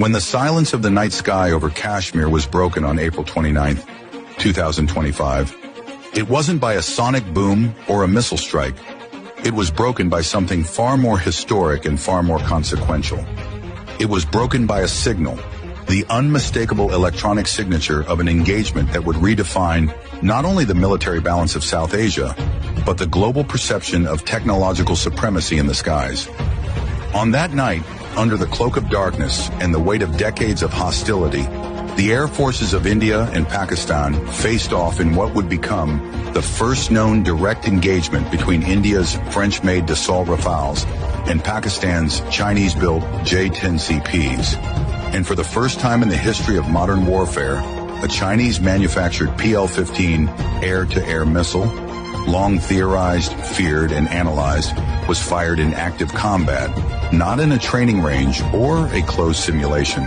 When the silence of the night sky over Kashmir was broken on April 29, 2025, it wasn't by a sonic boom or a missile strike. It was broken by something far more historic and far more consequential. It was broken by a signal, the unmistakable electronic signature of an engagement that would redefine not only the military balance of South Asia, but the global perception of technological supremacy in the skies. On that night, under the cloak of darkness and the weight of decades of hostility, the air forces of India and Pakistan faced off in what would become the first known direct engagement between India's French-made Dassault Rafales and Pakistan's Chinese-built J-10CPs. And for the first time in the history of modern warfare, a Chinese-manufactured PL-15 air-to-air missile, long theorized, feared, and analyzed, was fired in active combat, not in a training range or a closed simulation,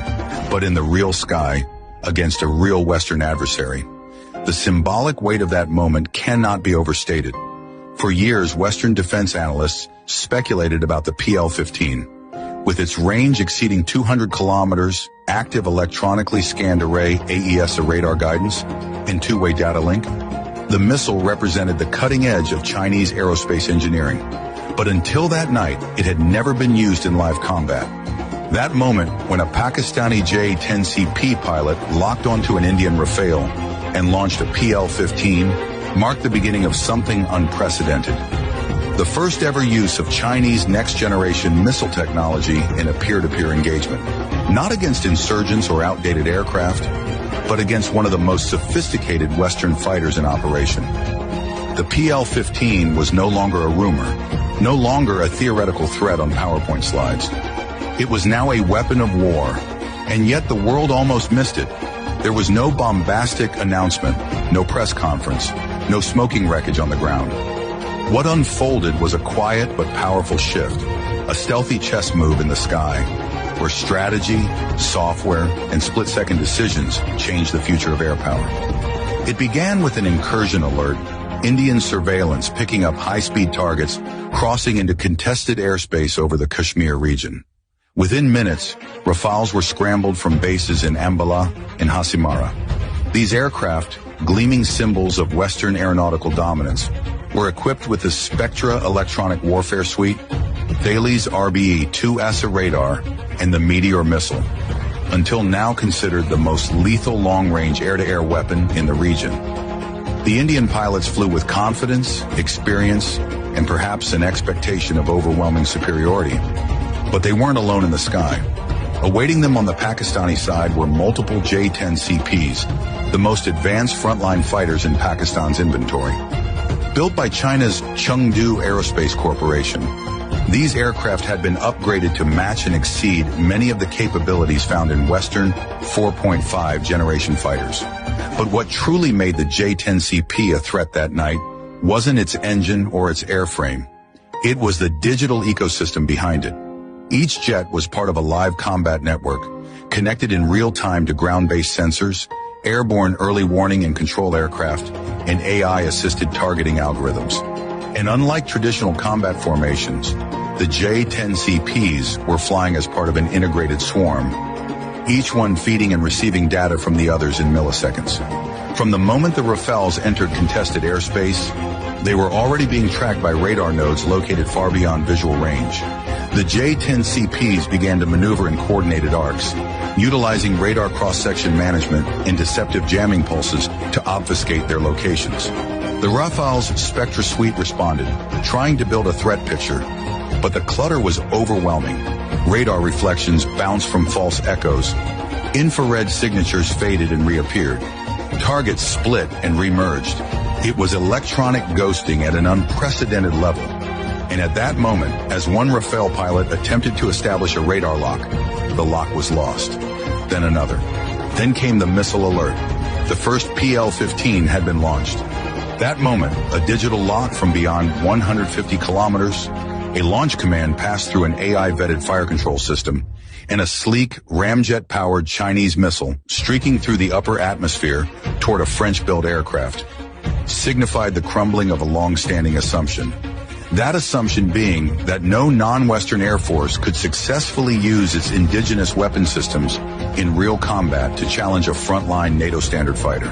but in the real sky against a real Western adversary. The symbolic weight of that moment cannot be overstated. For years, Western defense analysts speculated about the PL-15. With its range exceeding 200 kilometers, active electronically scanned array AESA radar guidance, and two-way data link, the missile represented the cutting edge of Chinese aerospace engineering. But until that night, it had never been used in live combat. That moment, when a Pakistani J-10CP pilot locked onto an Indian Rafale and launched a PL-15, marked the beginning of something unprecedented. The first ever use of Chinese next-generation missile technology in a peer-to-peer engagement. Not against insurgents or outdated aircraft, but against one of the most sophisticated Western fighters in operation. The PL-15 was no longer a rumor, no longer a theoretical threat on PowerPoint slides. It was now a weapon of war, and yet the world almost missed it. There was no bombastic announcement, no press conference, no smoking wreckage on the ground. What unfolded was a quiet but powerful shift, a stealthy chess move in the sky, where strategy, software, and split-second decisions changed the future of air power. It began with an incursion alert, Indian surveillance picking up high-speed targets crossing into contested airspace over the Kashmir region. Within minutes, Rafales were scrambled from bases in Ambala and Hasimara. These aircraft, gleaming symbols of Western aeronautical dominance, were equipped with the Spectra electronic warfare suite, Thales RBE-2 ASA radar, and the Meteor missile, until now considered the most lethal long-range air-to-air weapon in the region. The Indian pilots flew with confidence, experience, and perhaps an expectation of overwhelming superiority. But they weren't alone in the sky. Awaiting them on the Pakistani side were multiple J-10CPs, the most advanced frontline fighters in Pakistan's inventory. Built by China's Chengdu Aerospace Corporation, these aircraft had been upgraded to match and exceed many of the capabilities found in Western 4.5 generation fighters. But what truly made the J-10CP a threat that night wasn't its engine or its airframe. It was the digital ecosystem behind it. Each jet was part of a live combat network, connected in real time to ground-based sensors, airborne early warning and control aircraft, and AI-assisted targeting algorithms. And unlike traditional combat formations, the J-10CPs were flying as part of an integrated swarm, each one feeding and receiving data from the others in milliseconds. From the moment the Rafales entered contested airspace, they were already being tracked by radar nodes located far beyond visual range. The J-10CPs began to maneuver in coordinated arcs, utilizing radar cross-section management and deceptive jamming pulses to obfuscate their locations. The Rafale's Spectra suite responded, trying to build a threat picture, but the clutter was overwhelming. Radar reflections bounced from false echoes. Infrared signatures faded and reappeared. Targets split and remerged. It was electronic ghosting at an unprecedented level. And at that moment, as one Rafale pilot attempted to establish a radar lock, the lock was lost. Then another. Then came the missile alert. The first PL-15 had been launched. That moment, a digital lock from beyond 150 kilometers, a launch command passed through an AI-vetted fire control system, and a sleek, ramjet-powered Chinese missile streaking through the upper atmosphere toward a French-built aircraft signified the crumbling of a long-standing assumption. That assumption being that no non-Western Air Force could successfully use its indigenous weapon systems in real combat to challenge a frontline NATO standard fighter.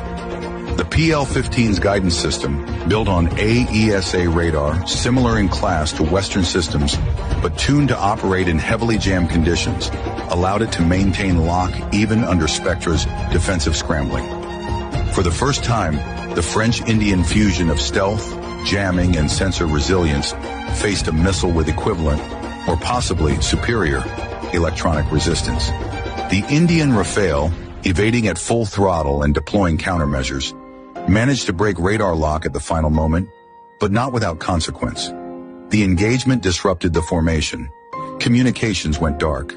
The PL-15's guidance system, built on AESA radar, similar in class to Western systems, but tuned to operate in heavily jammed conditions, allowed it to maintain lock even under Spectra's defensive scrambling. For the first time, the French-Indian fusion of stealth, jamming, and sensor resilience faced a missile with equivalent, or possibly superior, electronic resistance. The Indian Rafale, evading at full throttle and deploying countermeasures, managed to break radar lock at the final moment, but not without consequence. The engagement disrupted the formation. Communications went dark.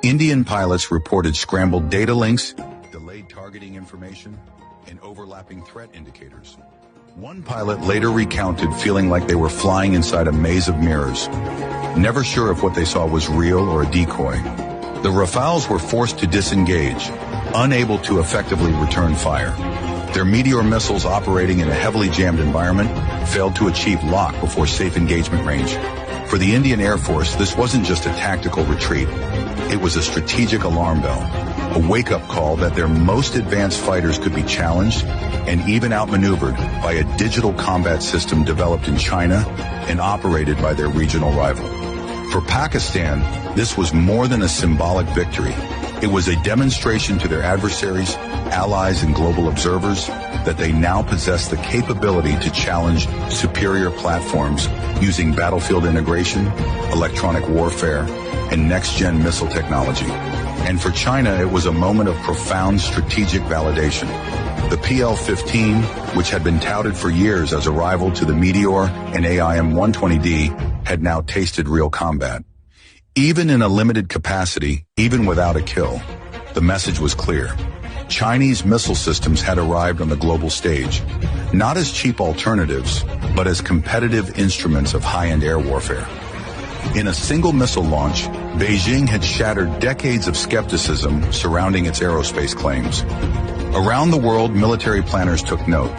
Indian pilots reported scrambled data links, delayed targeting information, and overlapping threat indicators. One pilot later recounted feeling like they were flying inside a maze of mirrors, never sure if what they saw was real or a decoy. The Rafales were forced to disengage, unable to effectively return fire. Their Meteor missiles operating in a heavily jammed environment failed to achieve lock before safe engagement range. For the Indian Air Force, this wasn't just a tactical retreat. It was a strategic alarm bell, a wake-up call that their most advanced fighters could be challenged and even outmaneuvered by a digital combat system developed in China and operated by their regional rival. For Pakistan, this was more than a symbolic victory. It was a demonstration to their adversaries, allies, and global observers that they now possess the capability to challenge superior platforms using battlefield integration, electronic warfare, and next-gen missile technology. And for China, it was a moment of profound strategic validation. The PL-15, which had been touted for years as a rival to the Meteor and AIM-120D, had now tasted real combat. Even in a limited capacity, even without a kill, the message was clear. Chinese missile systems had arrived on the global stage, not as cheap alternatives, but as competitive instruments of high-end air warfare. In a single missile launch, Beijing had shattered decades of skepticism surrounding its aerospace claims. Around the world, military planners took note.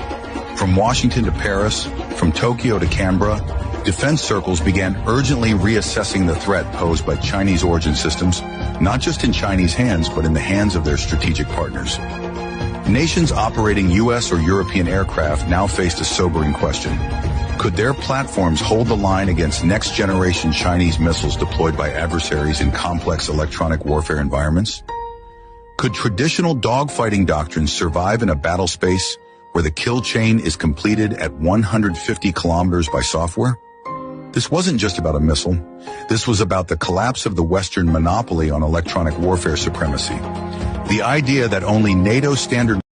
From Washington to Paris, from Tokyo to Canberra, defense circles began urgently reassessing the threat posed by Chinese origin systems, not just in Chinese hands, but in the hands of their strategic partners. Nations operating U.S. or European aircraft now faced a sobering question. Could their platforms hold the line against next-generation Chinese missiles deployed by adversaries in complex electronic warfare environments? Could traditional dogfighting doctrines survive in a battle space where the kill chain is completed at 150 kilometers by software? This wasn't just about a missile. This was about the collapse of the Western monopoly on electronic warfare supremacy. The idea that only NATO standard